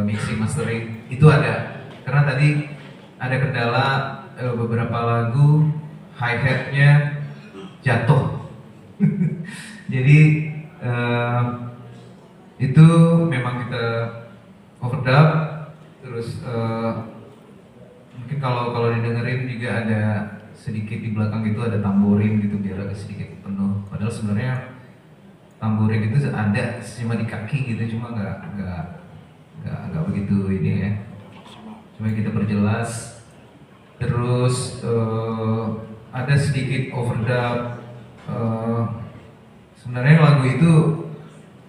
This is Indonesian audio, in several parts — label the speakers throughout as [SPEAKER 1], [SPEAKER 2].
[SPEAKER 1] mixing mastering itu ada, karena tadi ada kendala beberapa lagu hi hatnya jatuh. Jadi itu memang kita overdub, terus mungkin kalau didengerin juga ada sedikit di belakang itu ada tamborin gitu biar agak sedikit penuh. Padahal sebenarnya tamborin itu ada cuma di kaki gitu, cuma nggak begitu ini ya. Cuma kita perjelas. Terus ada sedikit overdub. Sebenarnya lagu itu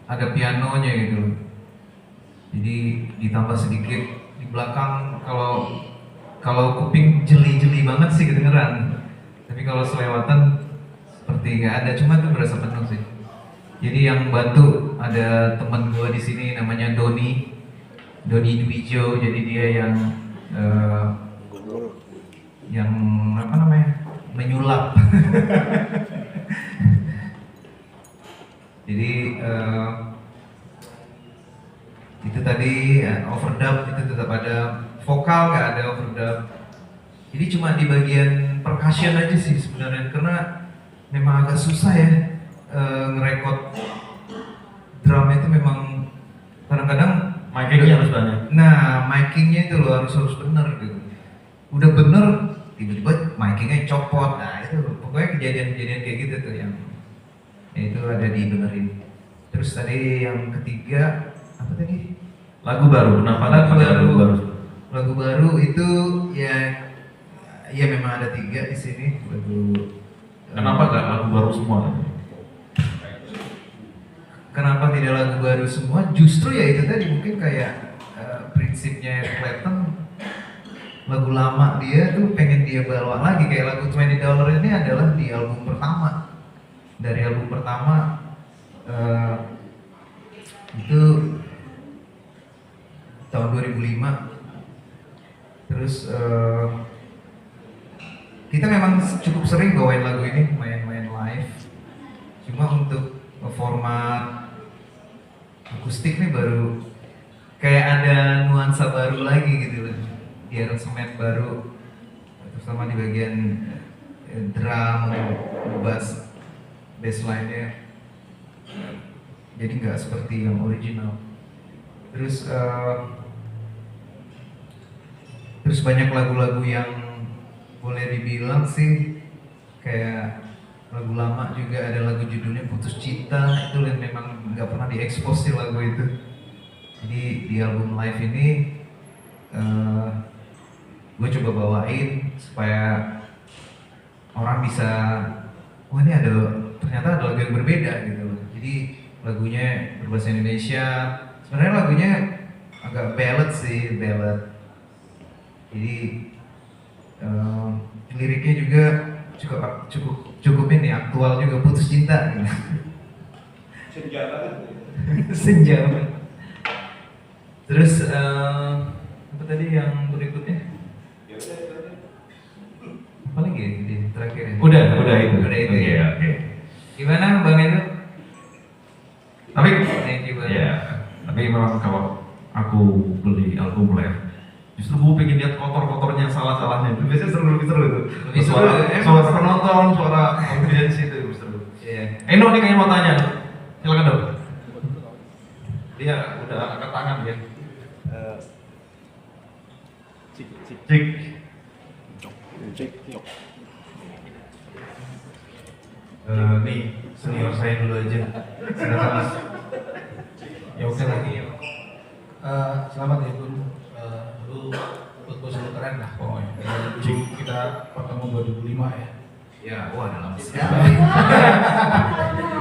[SPEAKER 1] ada pianonya gitu, jadi ditambah sedikit di belakang. Kalau kuping jeli banget sih kedengeran, tapi kalau selewatan seperti nggak ada, cuma itu berasa penuh sih. Jadi yang bantu ada teman gue di sini namanya Doni Dwijo, jadi dia yang apa namanya, menyulap. Jadi itu tadi overdub itu tetap ada, vokal nggak ada overdub. Jadi cuma di bagian percussion aja sih sebenarnya, karena memang agak susah ya ngerekod drum itu. Memang kadang-kadang
[SPEAKER 2] mic-nya harus banyak.
[SPEAKER 1] Nah, mic-nya itu loh harus bener gitu. Udah bener, tiba-tiba mic-nya copot. Nah itu pokoknya kejadian-kejadian kayak gitu tuh yang itu ada dibenerin. Terus tadi yang ketiga apa tadi?
[SPEAKER 2] Lagu baru. Kenapa lagu baru?
[SPEAKER 1] Lagu baru itu ya memang ada 3 di sini lagu.
[SPEAKER 2] Kenapa nggak lagu baru semua?
[SPEAKER 1] Kenapa tidak lagu baru semua? Justru ya itu tadi, mungkin kayak prinsipnya Eric Clapton, lagu lama dia tuh pengen dia bawa lagi. Kayak lagu $20 ini adalah di album pertama. Dari album pertama itu tahun 2005. Terus kita memang cukup sering bawain lagu ini, main-main live. Cuma untuk format akustik nih baru kayak ada nuansa baru lagi gitu loh, di aransemen baru, terutama di bagian drum, bass line-nya. Jadi nggak seperti yang original. Terus banyak lagu-lagu yang boleh dibilang sih kayak lagu lama juga, ada lagu judulnya Putus Cinta, itu yang memang nggak pernah diekspos sih lagu itu. Jadi di album live ini gue coba bawain supaya orang bisa, wah ini ternyata ada lagu yang berbeda gitu loh. Jadi lagunya berbahasa Indonesia, sebenarnya lagunya agak ballad sih, ballad. Jadi liriknya juga cukup ini aktual juga, putus cinta gitu.
[SPEAKER 3] Senja banget.
[SPEAKER 1] Senja banget. Terus apa tadi yang berikutnya? Apa lagi ya di terakhir ya?
[SPEAKER 2] Udah itu.
[SPEAKER 1] Udah itu
[SPEAKER 2] ya. Oke.
[SPEAKER 1] Gimana Bang Edo?
[SPEAKER 2] Tapi
[SPEAKER 1] Ya.
[SPEAKER 2] Tapi memang kalau aku beli album live, justru gue pengen lihat kotor-kotornya, salah-salahnya. Itu biasanya lebih seru itu.
[SPEAKER 1] Lebih seru.
[SPEAKER 2] Suara penonton, suara audiens itu lebih seru.
[SPEAKER 1] Iya.
[SPEAKER 2] Eno nih kayaknya mau tanya. Silakan dong. Dia udah angkat tangan ya. Cik.
[SPEAKER 1] Nih senior saya dulu aja. Silakan Mas.
[SPEAKER 2] Ya oke lagi.
[SPEAKER 4] Selamat ya Bun. Lu football selalu keren lah pokoknya. Dulu kita ketemu 2005 ya.
[SPEAKER 1] Ya, wah udah lama sekali.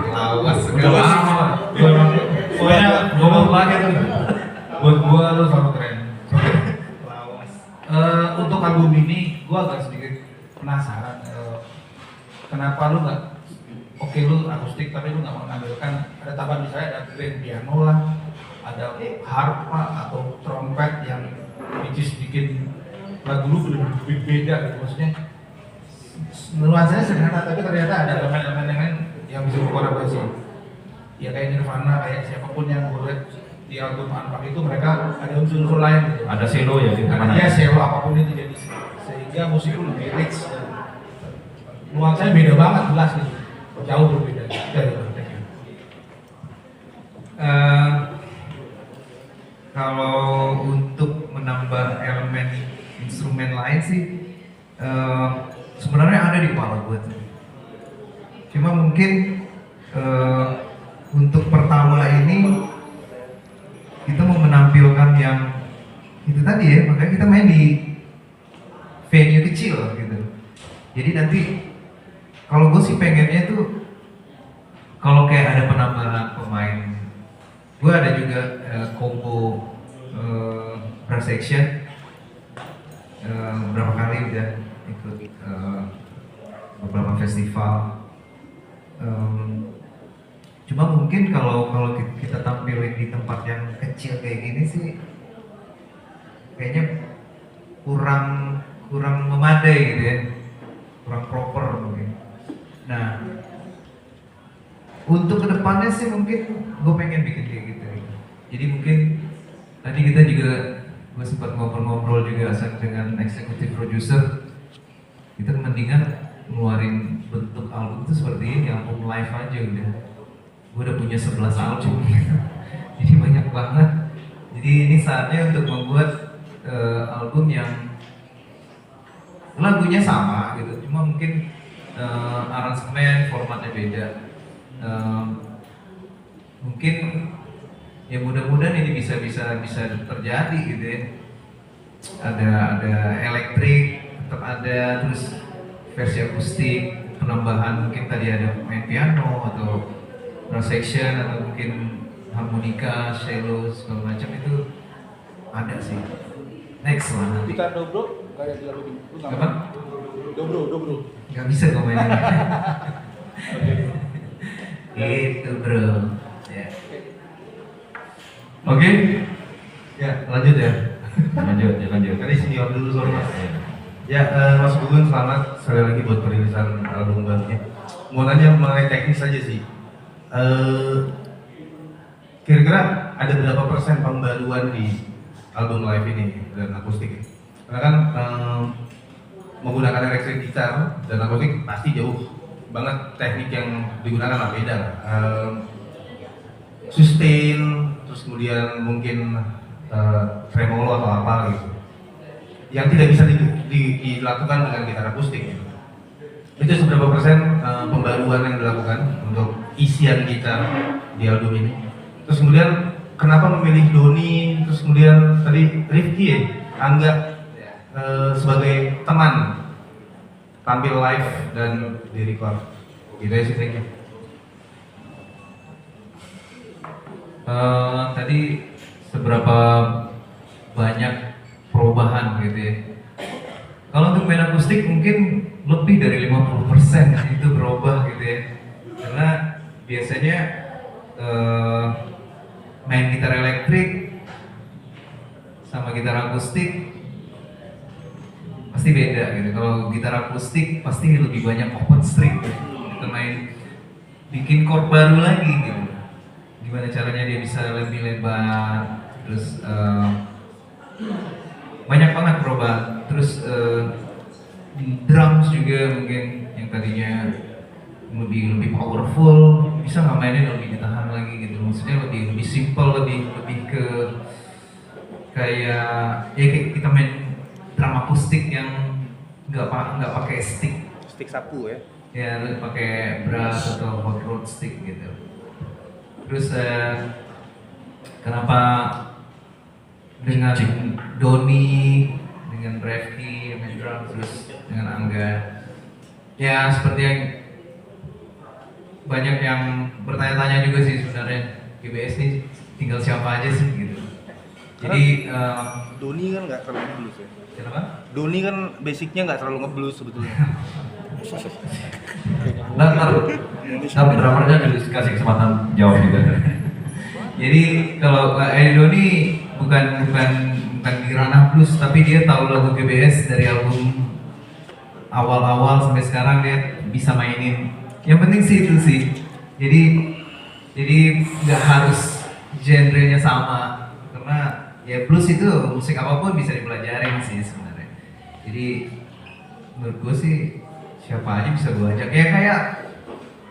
[SPEAKER 1] Lawas sekali.
[SPEAKER 2] Pokoknya ngomong lagi tuh.
[SPEAKER 4] Buat gua lu selalu keren.
[SPEAKER 1] Lawas.
[SPEAKER 4] Untuk album ini gua agak sedikit penasaran. Kenapa lu nggak? Oke lu akustik tapi lu nggak mengambilkan ada tambahan, misalnya ada grand piano lah, ada harpa atau trompet yang which is bikin lagu lu bener-bener beda gitu. Maksudnya nuansanya sederhana tapi ternyata ada elemen-elemen yang lain yang bisa berkolaborasi. Ya kayak Nirvana, kayak siapapun yang gue lihat di album Unpack itu mereka ada unsur-unsur lain gitu.
[SPEAKER 2] Ada selo ya di mana?
[SPEAKER 4] Artinya selo apapun itu jadi sehingga musik itu lebih rich dan nuansanya beda banget jelas gitu, jauh berbeda.
[SPEAKER 1] Kalau untuk menambah elemen instrumen lain sih sebenarnya ada di kepala gue tuh. Cuma mungkin untuk pertama ini kita mau menampilkan yang itu tadi ya, makanya kita main di venue kecil gitu. Jadi nanti kalau gue sih pengennya tuh kalau kayak ada penambahan pemain, gue ada juga combo brass section beberapa kali udah ikut beberapa festival. Cuma mungkin kalau kita tampilin di tempat yang kecil kayak gini sih kayaknya kurang memadai gitu ya, kurang proper mungkin. Nah, untuk kedepannya sih mungkin gue pengen bikin kayak gitu. Jadi mungkin tadi kita juga, gue sempat ngobrol-ngobrol juga dengan executive producer, kita mendingan ngeluarin bentuk album itu seperti ini, album live aja udah. Gue udah punya 11 album jadi banyak banget. Jadi ini saatnya untuk membuat album yang lagunya sama gitu, cuma mungkin aransemen, formatnya beda. Mungkin ya mudah-mudahan ini bisa terjadi gitu ya. Ada elektrik, tetap ada, terus versi akustik, penambahan mungkin tadi ada main piano atau brass section atau mungkin harmonika, cello segala macam itu ada sih. Next lah nanti.
[SPEAKER 3] Gitar dobro nggak ada di lagu ini.
[SPEAKER 1] Apa?
[SPEAKER 3] Dobro.
[SPEAKER 1] Gak bisa gue mainin. Gitu bro. Ya.
[SPEAKER 2] Oke,
[SPEAKER 4] Ya lanjut ya.
[SPEAKER 2] lanjut.
[SPEAKER 4] Tadi senior dulu sorry mas. Ya Mas Gugun, selamat sekali lagi buat perilisan album barunya. Mau nanya mengenai teknis aja sih. Kira-kira ada berapa persen pembaruan di album live ini dan akustik? Karena kan menggunakan elektrik gitar dan akustik pasti jauh banget teknik yang digunakan lah, beda lah. Sustain, terus kemudian mungkin tremolo atau apa gitu, yang tidak bisa dilakukan dengan gitar akustik gitu. Itu seberapa persen pembaruan yang dilakukan untuk isian gitar di album ini? Terus kemudian kenapa memilih Doni, terus kemudian tadi Rifki ya, Angga sebagai teman tampil live dan di record? Gitu ya sih, thank you.
[SPEAKER 1] Tadi seberapa banyak perubahan gitu ya. Kalau untuk main akustik mungkin lebih dari 50% itu berubah gitu ya. Karena biasanya main gitar elektrik sama gitar akustik pasti beda gitu. Kalau gitar akustik pasti lebih banyak open string gitu. Kita main bikin chord baru lagi gitu. Gimana caranya dia bisa lebih lebar, terus banyak banget perubahan. Terus drums juga mungkin yang tadinya lebih powerful bisa nggak mainin lebih ditahan lagi gitu. Maksudnya lebih simple, lebih ke kayak ya kayak kita main drum akustik yang nggak pakai stick
[SPEAKER 3] sapu ya.
[SPEAKER 1] Ya pakai brass atau hot rod stick gitu. Terus kenapa dengan Doni, dengan Rifki, main drum, terus dengan Angga? Ya seperti yang banyak yang bertanya-tanya juga sih sebenarnya, GBS ini tinggal siapa aja sih gitu. Jadi
[SPEAKER 3] Doni kan nggak terlalu ngeblues ya.
[SPEAKER 1] kenapa?
[SPEAKER 3] Doni kan basicnya nggak terlalu ngeblues sebetulnya.
[SPEAKER 2] Ntar drummernya dikasih kesempatan jawab juga.
[SPEAKER 1] Jadi kalau Doni bukan di ranah blues, tapi dia tahu lagu GBS dari album awal-awal sampai sekarang dia bisa mainin. Yang penting sih itu sih. Jadi nggak harus genrenya sama, karena ya blues itu musik apapun bisa dipelajarin sih sebenarnya. Jadi menurut gue sih siapa aja bisa gue ajak, ya kayak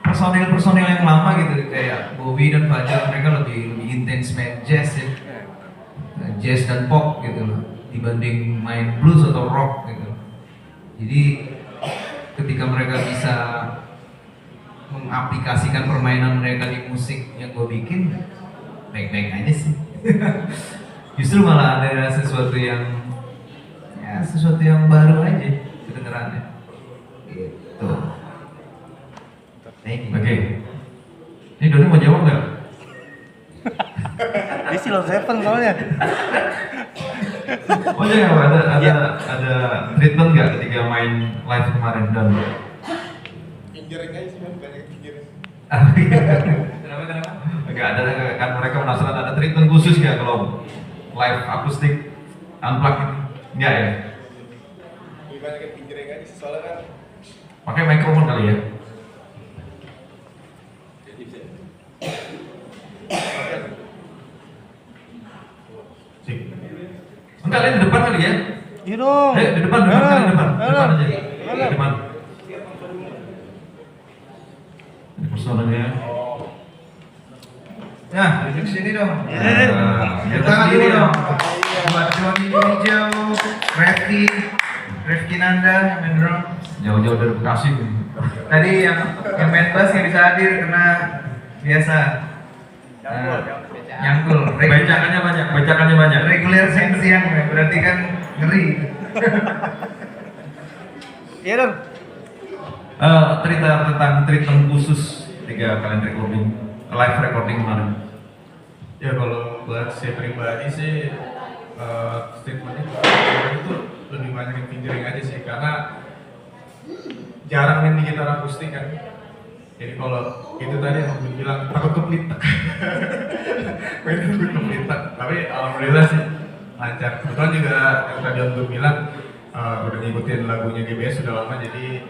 [SPEAKER 1] personil yang lama gitu, kayak Bowie dan Fajar, mereka lebih intens main jazz ya, jazz dan pop gitu loh, dibanding main blues atau rock gitu. Jadi ketika mereka bisa mengaplikasikan permainan mereka di musik yang gue bikin, baik-baik aja sih. Justru malah ada sesuatu yang baru aja kedengerannya. Gitu. Thank you.
[SPEAKER 2] Oke. Ini Doni mau jawab nggak?
[SPEAKER 3] Dia sih Lord Seven soalnya.
[SPEAKER 2] Oh iya, ada treatment nggak ketika main live kemarin dan?
[SPEAKER 3] Pinggering aja sih, banyak pinggering.
[SPEAKER 1] Kenapa?
[SPEAKER 2] Enggak ada, kan mereka penasaran ada treatment khusus nggak kalau live akustik unplugged ini? Enggak ya?
[SPEAKER 3] Lebih banyak pinggering aja sih, soalnya kan
[SPEAKER 2] Pakai mikrofon kali ya? Sip. Enggak, lihat di depan kali ya?
[SPEAKER 3] iya dong.
[SPEAKER 2] Di depan kali, di depan aja. Di depan. Ini personalnya.
[SPEAKER 1] Nah, duduk sini dong.
[SPEAKER 2] Ya,
[SPEAKER 1] Tangan dulu dong. Buat Joni Hijau, Refki Nanda yang main drum.
[SPEAKER 2] Jauh-jauh dari Bekasi.
[SPEAKER 1] Tadi yang main bass nggak bisa hadir karena biasa. Nyangkul.
[SPEAKER 2] Becakannya banyak.
[SPEAKER 1] Reguler siang, berarti kan ngeri.
[SPEAKER 3] Iya dong.
[SPEAKER 2] Cerita tentang treatment khusus ketika kalian live recording kemarin.
[SPEAKER 5] Ya kalau buat saya pribadi sih statementnya itu lebih banyak yang fingering aja sih, karena jarang main di gitar akustik kan. Jadi kalau itu tadi yang aku bilang takut kepelitak. Main takut kepelitak. Tapi alhamdulillah sih lancar. Kebetulan juga yang tadi Om Gur bilang udah ngikutin lagunya GBS sudah lama, jadi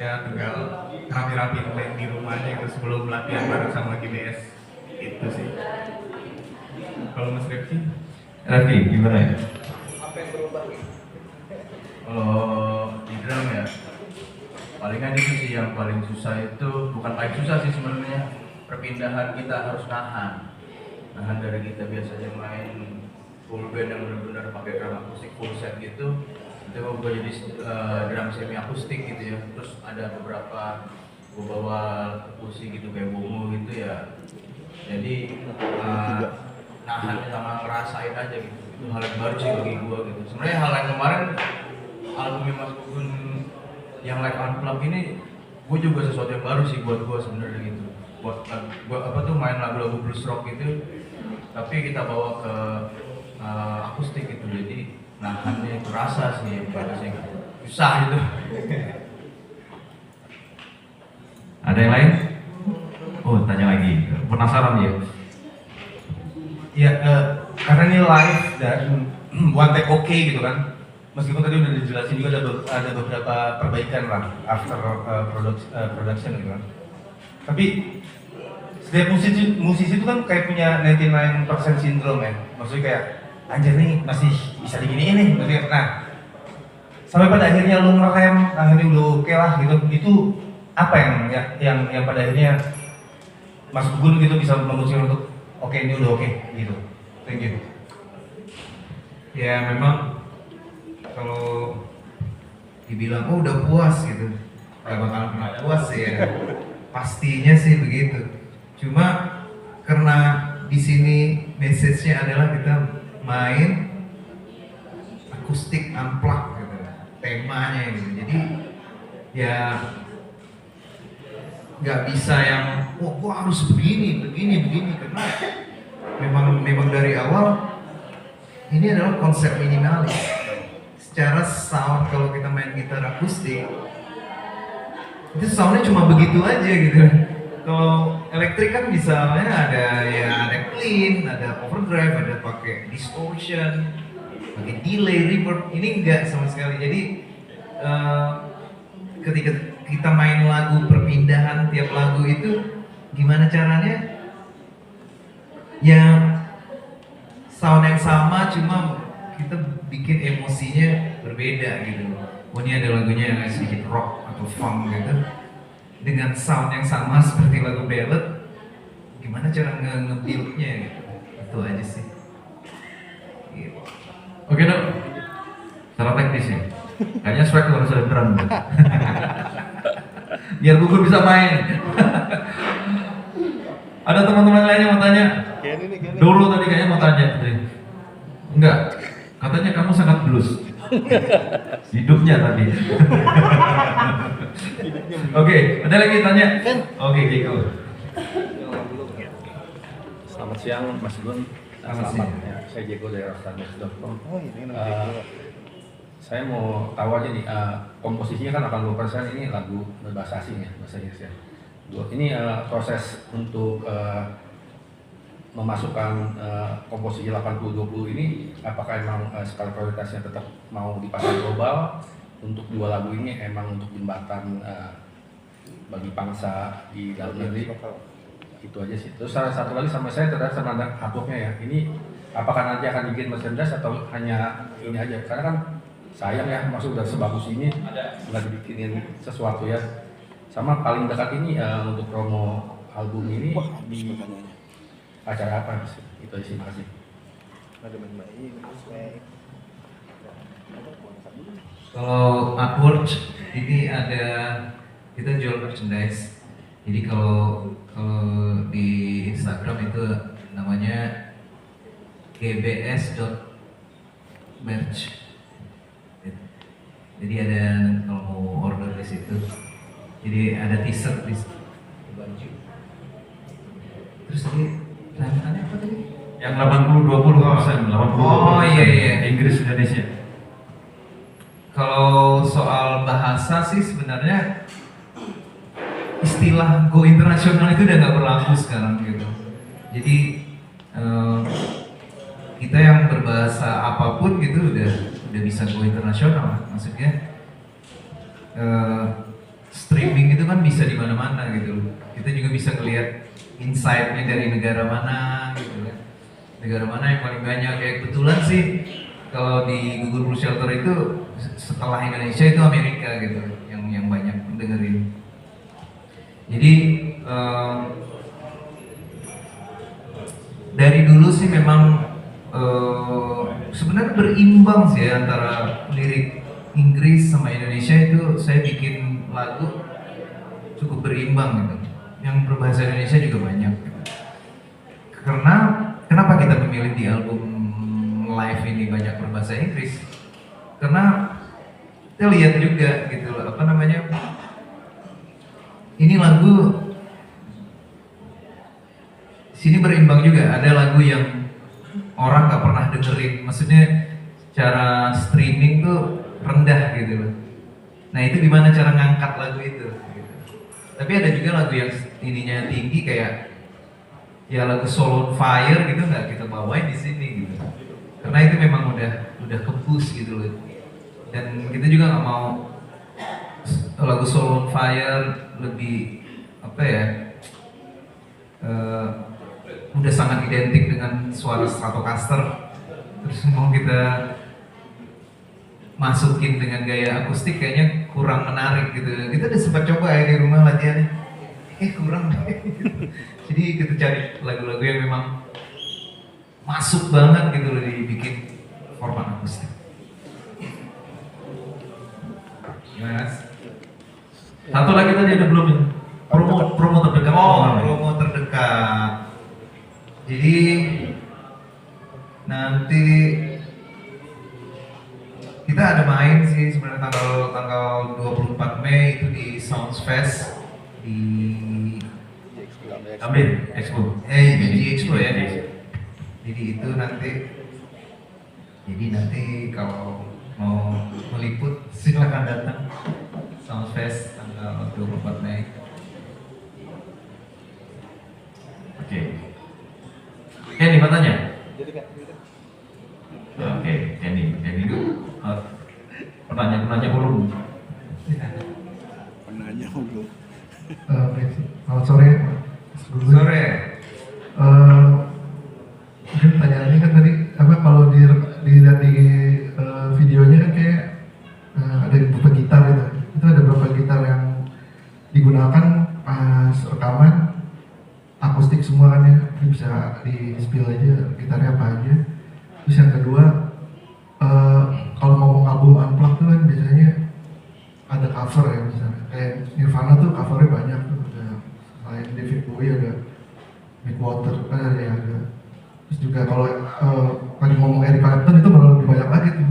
[SPEAKER 5] ya tinggal rapi-rapi main di rumahnya gitu sebelum latihan bareng sama GBS. Itu sih. Kalau Mas Rifki?
[SPEAKER 2] Raffi, gimana ya?
[SPEAKER 6] Kalau di drum ya, palingan itu sih yang paling susah, itu bukan paling susah sih sebenarnya, perpindahan kita harus nahan dari kita biasanya main full band yang benar-benar pakai drum akustik full set gitu, itu gue jadi drum semi akustik gitu ya, terus ada beberapa gue bawa perkusi gitu kayak bongo gitu ya, jadi nahan sama ngerasain aja gitu, itu hal yang baru sih bagi gue gitu. Sebenarnya hal yang kemarin albumnya Mas Gugun yang live unplugged ini, gue juga sesuatu yang baru sih buat gue sebenarnya gitu. Buat apa tuh main lagu-lagu blues rock gitu, tapi kita bawa ke akustik gitu, jadi nahannya itu rasa sih, pada sih susah gitu.
[SPEAKER 2] Ada yang lain? Oh, tanya lagi. Penasaran ya?
[SPEAKER 3] Ya, karena ini live dan one take oke gitu kan. Meskipun tadi udah dijelasin juga ada beberapa perbaikan lah after production gitu kan. Tapi setiap musisi itu kan kayak punya 99% syndrome ya. Maksudnya kayak anjir nih masih bisa diginiin nih. Maksudnya, nah sampai pada akhirnya lu ngerem, akhirnya udah oke lah gitu. Itu apa yang pada akhirnya Mas Gugun gitu bisa memutuskan untuk oke ini udah oke gitu. Thank you.
[SPEAKER 1] Ya memang kalau dibilang oh udah puas gitu, gak bakal pernah puas sih ya. Pastinya sih begitu. Cuma karena di sini message-nya adalah kita main akustik unplugged gitu, temanya gitu. Jadi ya nggak bisa yang wah gua harus begini karena memang dari awal ini adalah konsep minimalis. Secara sound kalau kita main gitar akustik itu soundnya cuma begitu aja gitu. Kalau elektrik kan misalnya ada clean, ada overdrive, ada pakai distortion, pakai delay, reverb. Ini enggak sama sekali. Jadi ketika kita main lagu perpindahan tiap lagu itu gimana caranya yang sound yang sama cuma kita bikin emosinya berbeda gitu. Oh ini ada lagunya yang sedikit rock atau funk gitu dengan sound yang sama seperti lagu ballad, gimana cara nge-build-nya gitu. Itu aja sih gitu.
[SPEAKER 2] Oke dok, secara teknis ya, kayaknya swag harus ada drum dok. Biar gugur bisa main. Ada teman-teman lain yang mau tanya? Dulu tadi kayaknya mau tanya tadi. Enggak, katanya kamu sangat blues. Hidupnya tadi. Oke, ada lagi tanya? Oke, Kiko.
[SPEAKER 7] Selamat siang Mas Gun.
[SPEAKER 1] Selamat siang.
[SPEAKER 7] Ya, saya Diego dari Rostanus.com. Saya mau tahu aja nih, komposisinya kan 80% ini lagu berbahasa asing ya, bahasa Inggris ya. Ini proses untuk memasukkan komposisi 80-20 ini, apakah emang skala prioritasnya tetap mau dipasang global untuk dua lagu ini, emang untuk jembatan bagi bangsa di dalam negeri? Itu aja sih. Terus satu lagi sama saya terhadap sama artworknya ya, ini apakah nanti akan dibikin merchandise atau hanya ini aja? Karena kan sayang ya, maksud udah sebagus ini nggak dibikinin sesuatu ya. Sama paling dekat ini untuk promo album ini di acara apa Mas? Itu aja sih, makasih.
[SPEAKER 1] Kalau artwork ini ada, kita jual merchandise. Jadi kalau di Instagram itu namanya gbs.merch. Jadi ada kalau mau order di situ. Jadi ada t-shirt di situ, baju. Terus tadi lanjutannya apa tadi?
[SPEAKER 2] Yang 80-20%, 80-20%.
[SPEAKER 1] Oh, iya.
[SPEAKER 2] Inggris Indonesia.
[SPEAKER 1] Kalau soal bahasa sih sebenarnya istilah go internasional itu udah nggak berlaku sekarang gitu. Jadi kita yang berbahasa apapun gitu udah bisa go internasional. Maksudnya streaming itu kan bisa di mana-mana gitu. Kita juga bisa ngelihat insight-nya dari negara mana gitu kan. Negara mana yang paling banyak, kayak kebetulan sih kalau di Google Blue Shelter itu setelah Indonesia itu Amerika gitu yang banyak dengerin. Jadi dari dulu sih memang sebenarnya berimbang sih ya, antara lirik Inggris sama Indonesia itu saya bikin lagu cukup berimbang gitu. Yang berbahasa Indonesia juga banyak gitu. Karena kenapa kita memilih di album live ini banyak berbahasa Inggris? Karena kita lihat juga gitu apa namanya, ini lagu sini berimbang juga, ada lagu yang orang nggak pernah dengerin, maksudnya cara streaming tuh rendah gitu loh. Nah itu gimana cara ngangkat lagu itu gitu. Tapi ada juga lagu yang ininya tinggi kayak ya lagu Soul on Fire gitu, nggak kita bawain di sini gitu, karena itu memang udah ke-push gitu loh. Dan kita juga nggak mau lagu Soul on Fire lebih apa ya, udah sangat identik dengan suara Stratocaster, terus mau kita masukin dengan gaya akustik kayaknya kurang menarik gitu. Kita udah sempat coba ya di rumah latihan, kurang deh. Jadi kita cari lagu-lagu yang memang masuk banget gitu loh dibikin format akustik. Mas,
[SPEAKER 2] Satu lagi tadi ada belum ya? Promo terdekat.
[SPEAKER 1] promo terdekat. Jadi nanti kita ada main sih sebenarnya tanggal 24 Mei itu di Sounds Fest di
[SPEAKER 2] Ambil Expo.
[SPEAKER 1] di Expo ya. Jadi itu nanti kalau mau meliput silakan datang Sounds Fest tanggal 24 Mei.
[SPEAKER 2] Oke. Kenny mau tanya? Oke, Kenny dulu. Penanya ulung.
[SPEAKER 8] Selamat sore, Mas Guru.
[SPEAKER 1] Sore.
[SPEAKER 8] ini bisa di spill aja gitarnya apa aja. Terus yang kedua, kalau ngomong album unplugged tuh kan biasanya ada cover ya, misalnya kayak Nirvana tuh covernya banyak tuh, ada selain David Bowie ada Mick Water, ada. Terus juga kalau tadi ngomong Eric Clapton itu malah lebih banyak lagi tuh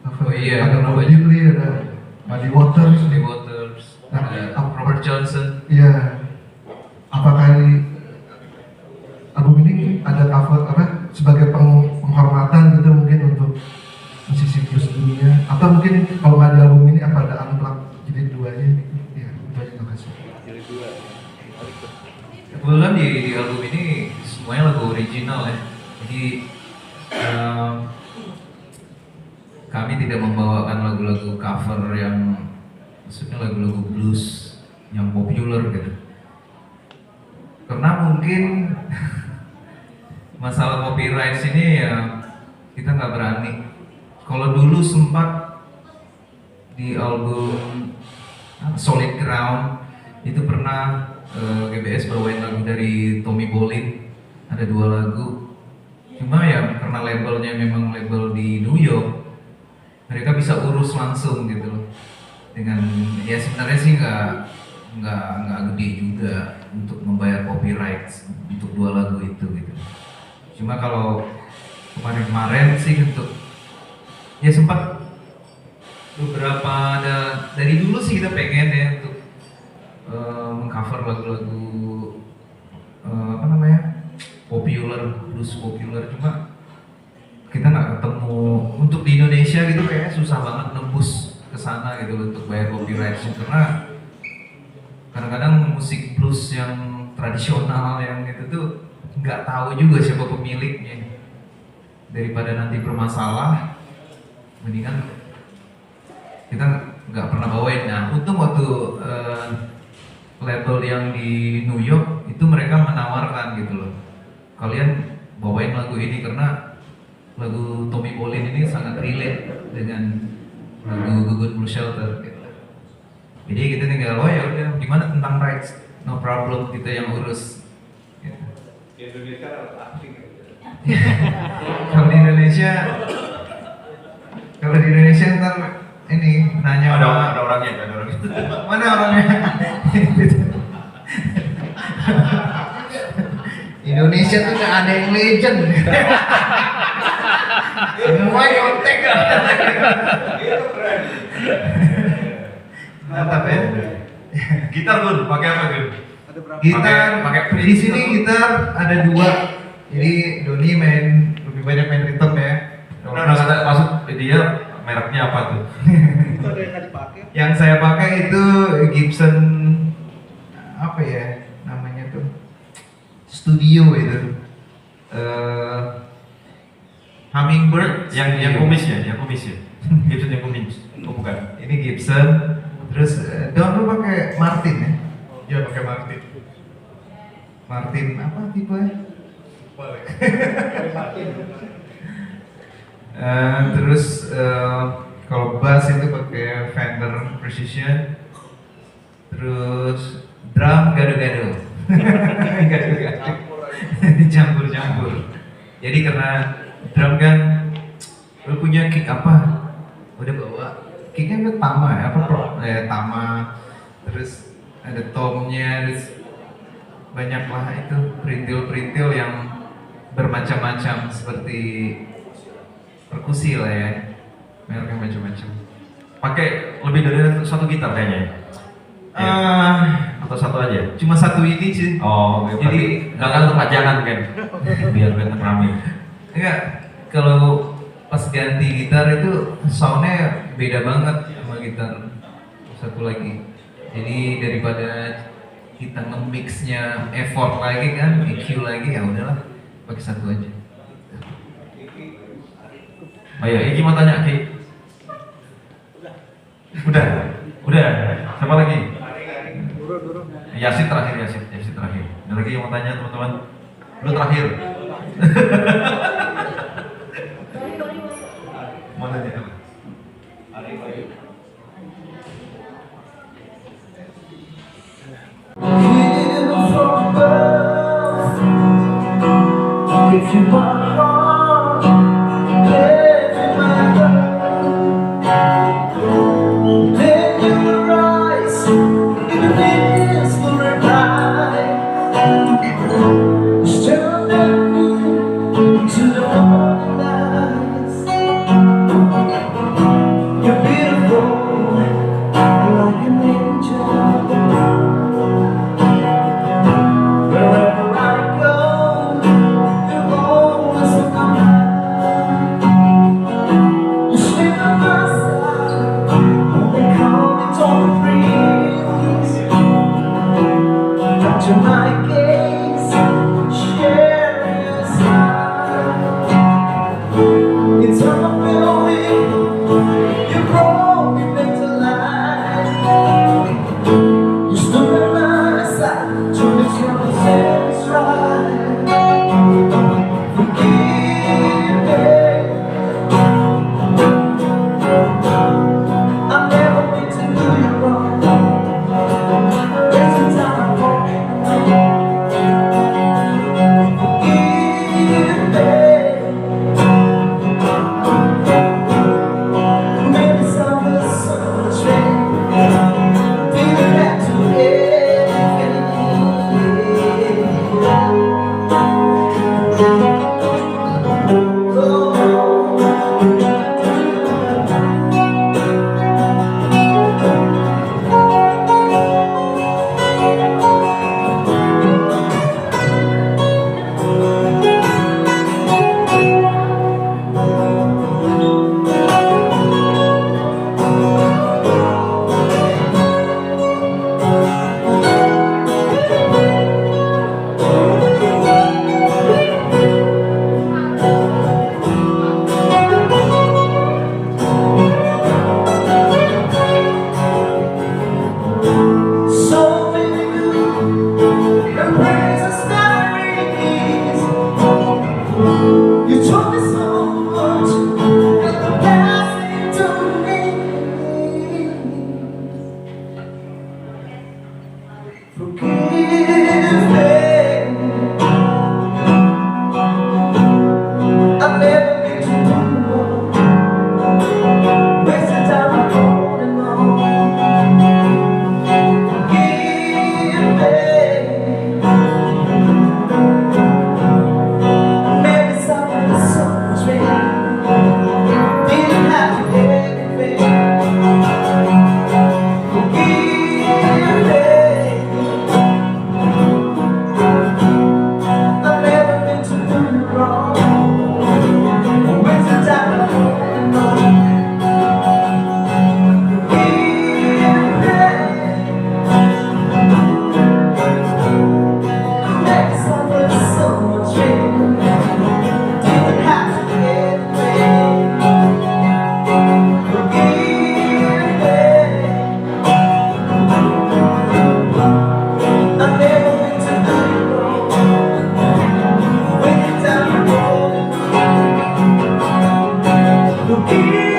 [SPEAKER 8] cover.
[SPEAKER 1] Oh iya,
[SPEAKER 8] ada
[SPEAKER 1] karena
[SPEAKER 8] Bob
[SPEAKER 1] banyak.
[SPEAKER 8] Dylan, ada Muddy Waters,
[SPEAKER 1] Muddy Waters, ada Robert Johnson.
[SPEAKER 8] iya. Apakah di album ini ada cover apa sebagai penghormatan gitu mungkin untuk musisi blues dunia, atau mungkin kalau nggak ada album ini apa ada unplugged jadi duanya gitu ya. Terima kasih.
[SPEAKER 1] Kebetulan di album ini semuanya lagu original ya. Jadi kami tidak membawakan lagu-lagu cover yang maksudnya lagu-lagu blues yang populer gitu. Karena mungkin masalah copyright sini ya kita nggak berani. Kalau dulu sempat di album Solid Ground itu pernah GBS bawain lagu dari Tommy Bolin, ada 2 lagu. Cuma ya karena labelnya memang label di New York, mereka bisa urus langsung gitu loh. Dengan ya sebenarnya sih nggak gede juga untuk membayar copyright untuk 2 lagu itu gitu. Cuma kalau kemarin-kemarin sih untuk ya sempat beberapa ada dari dulu sih kita pengen ya untuk mengcover lagu-lagu apa namanya blues populer, cuma kita nggak ketemu untuk di Indonesia gitu kayaknya susah banget nembus ke sana gitu loh untuk bayar copyright karena kadang-kadang musik blues yang tradisional yang itu tuh nggak tahu juga siapa pemiliknya, daripada nanti bermasalah mendingan kita nggak pernah bawain. Nah untung waktu label yang di New York itu mereka menawarkan gitu loh, kalian bawain lagu ini karena lagu Tommy Bolin ini sangat relate dengan lagu Good Blue Shelter gitu. Jadi kita tinggal oh ya udah gimana tentang rights, no problem, kita yang urus gitu.
[SPEAKER 3] Di Indonesia asing.
[SPEAKER 1] Kalau di Indonesia ntar ini nanya
[SPEAKER 2] Ada orangnya, ada orangnya.
[SPEAKER 1] mana orangnya? Indonesia tuh nggak ada yang legend. Semua nyontek.
[SPEAKER 3] Itu keren.
[SPEAKER 1] Mantap ya.
[SPEAKER 2] Gitar Gun, pakai apa Gun?
[SPEAKER 1] Gitar,
[SPEAKER 2] pakai
[SPEAKER 1] di sini gitar ada 2. Jadi Doni main lebih banyak main rhythm ya.
[SPEAKER 2] Udah kata maksud dia mereknya apa tuh?
[SPEAKER 3] Itu ada yang nggak dipakai.
[SPEAKER 1] Yang saya pakai itu Gibson apa ya namanya tuh studio itu Hummingbird
[SPEAKER 2] Yang kumis ya? Gibson yang kumis. Oh bukan.
[SPEAKER 1] ini Gibson. Terus Don lu pakai Martin ya?
[SPEAKER 5] Iya pakai Martin.
[SPEAKER 1] Martin apa tipe ya?
[SPEAKER 5] Boleh.
[SPEAKER 1] Terus kalau bass itu pakai Fender Precision. Terus drum gado-gado. Gado-gado. Campur-campur. Jadi karena drum kan lu punya kick apa? Udah bawa kicknya itu Tama ya? Apa Tama. Terus ada tomnya, terus banyak lah itu perintil-perintil yang bermacam-macam seperti perkusi lah ya, mereknya macam-macam.
[SPEAKER 2] Pakai lebih dari 1 gitar kayaknya. Atau 1 aja?
[SPEAKER 1] Cuma 1 ini sih.
[SPEAKER 2] Oh,
[SPEAKER 1] Jadi
[SPEAKER 2] nggak kan untuk pajangan kan? Biar kelihatan rame.
[SPEAKER 1] enggak, kalau pas ganti gitar itu soundnya beda banget sama gitar 1 lagi. Jadi daripada kita nge-mixnya effort lagi kan, EQ lagi, ya udahlah pakai 1 aja.
[SPEAKER 2] Oh iya, Iki mau tanya Ki. Udah. Siapa lagi? Yasin terakhir. Ada lagi yang mau tanya teman-teman? Lu terakhir. Mau nanya apa?
[SPEAKER 9] Hidden from above, Gave you my heart, gave you my love. Then you rise in the midst of the night. You still love me to the morning lights. You're beautiful like an angel. Wherever I go, you're always in my mind. You sleep by my side, they call me Tom Breeze. Capture my gaze, share your smile. It's unfulfilling, you brought me back to life. You stood by my side to make sure the sails right. Forgive me, I've never been to do you wrong. There's a time I won't. Forgive me, maybe some was so much pain. Didn't have to so many good and praises that release. You told me so much that the past into me. Forgive me, I've never been to do more. Wasted time I'm holding on. Forgive me, maybe something was so much pain. Didn't have to get anything. Forgive me, I've never been to do you wrong. Wasted time I'm holding on. Forgive